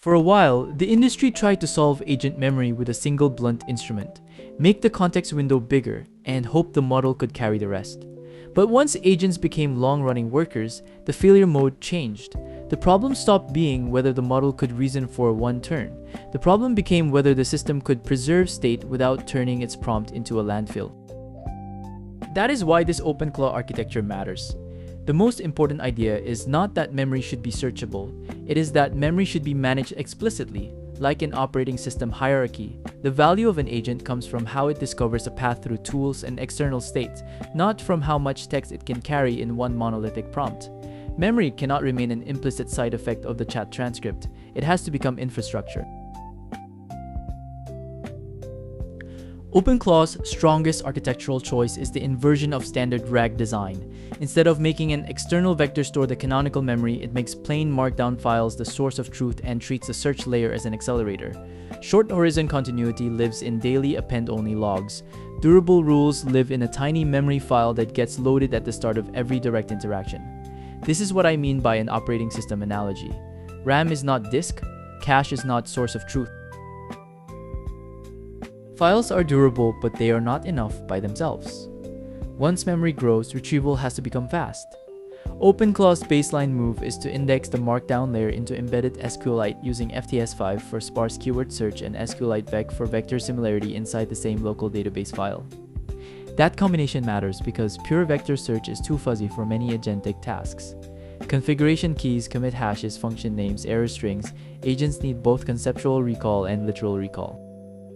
For a while, the industry tried to solve agent memory with a single blunt instrument, make the context window bigger, and hope the model could carry the rest. But once agents became long-running workers, the failure mode changed. The problem stopped being whether the model could reason for one turn. The problem became whether the system could preserve state without turning its prompt into a landfill. That is why this OpenClaw architecture matters. The most important idea is not that memory should be searchable, it is that memory should be managed explicitly. Like an operating system hierarchy, the value of an agent comes from how it discovers a path through tools and external states, not from how much text it can carry in one monolithic prompt. Memory cannot remain an implicit side effect of the chat transcript, it has to become infrastructure. OpenClaw's strongest architectural choice is the inversion of standard RAG design. Instead of making an external vector store the canonical memory, it makes plain markdown files the source of truth and treats the search layer as an accelerator. Short horizon continuity lives in daily append-only logs. Durable rules live in a tiny memory file that gets loaded at the start of every direct interaction. This is what I mean by an operating system analogy. RAM is not disk, cache is not source of truth. Files are durable, but they are not enough by themselves. Once memory grows, retrieval has to become fast. OpenClaw's baseline move is to index the markdown layer into embedded SQLite using FTS5 for sparse keyword search and SQLite-vec for vector similarity inside the same local database file. That combination matters because pure vector search is too fuzzy for many agentic tasks. Configuration keys, commit hashes, function names, error strings, agents need both conceptual recall and literal recall.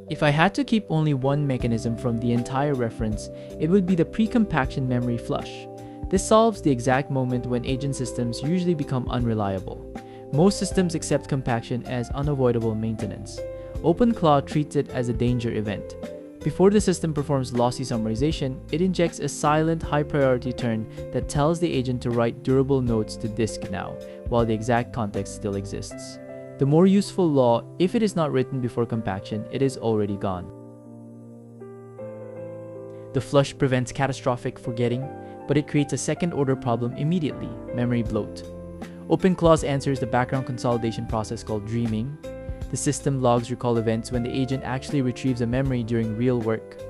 If I had to keep only one mechanism from the entire reference, it would be the pre-compaction memory flush. This solves the exact moment when agent systems usually become unreliable. Most systems accept compaction as unavoidable maintenance. OpenClaw treats it as a danger event. Before the system performs lossy summarization, it injects a silent, high-priority turn that tells the agent to write durable notes to disk now, while the exact context still exists. The more useful law, if it is not written before compaction, it is already gone. The flush prevents catastrophic forgetting, but it creates a second-order problem immediately: memory bloat. OpenClaw answers the background consolidation process called dreaming. The system logs recall events when the agent actually retrieves a memory during real work.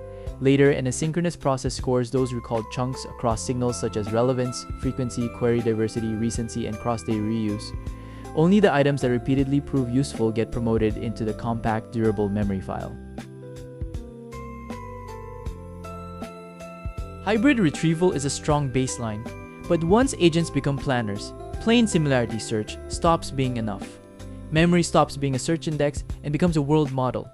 Later, an asynchronous process scores those recalled chunks across signals such as relevance, frequency, query diversity, recency, and cross-day reuse. Only the items that repeatedly prove useful get promoted into the compact, durable memory file. Hybrid retrieval is a strong baseline, but once agents become planners, plain similarity search stops being enough. Memory stops being a search index and becomes a world model.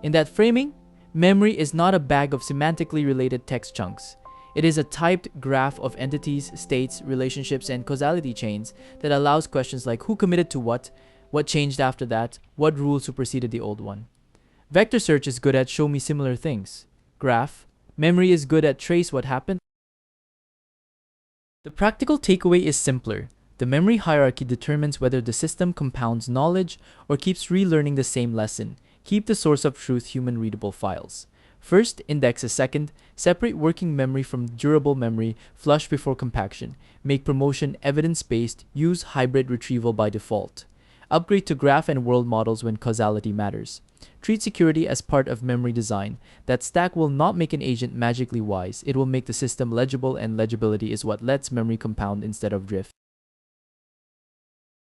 In that framing, memory is not a bag of semantically related text chunks. It is a typed graph of entities, states, relationships, and causality chains that allows questions like who committed to what changed after that, what rule superseded the old one. Vector search is good at show me similar things. Graph. Memory is good at trace what happened. The practical takeaway is simpler. The memory hierarchy determines whether the system compounds knowledge or keeps relearning the same lesson. Keep the source of truth human-readable files. First, index a second, separate working memory from durable memory, flush before compaction, make promotion evidence-based, use hybrid retrieval by default. Upgrade to graph and world models when causality matters. Treat security as part of memory design. That stack will not make an agent magically wise, it will make the system legible, and legibility is what lets memory compound instead of drift.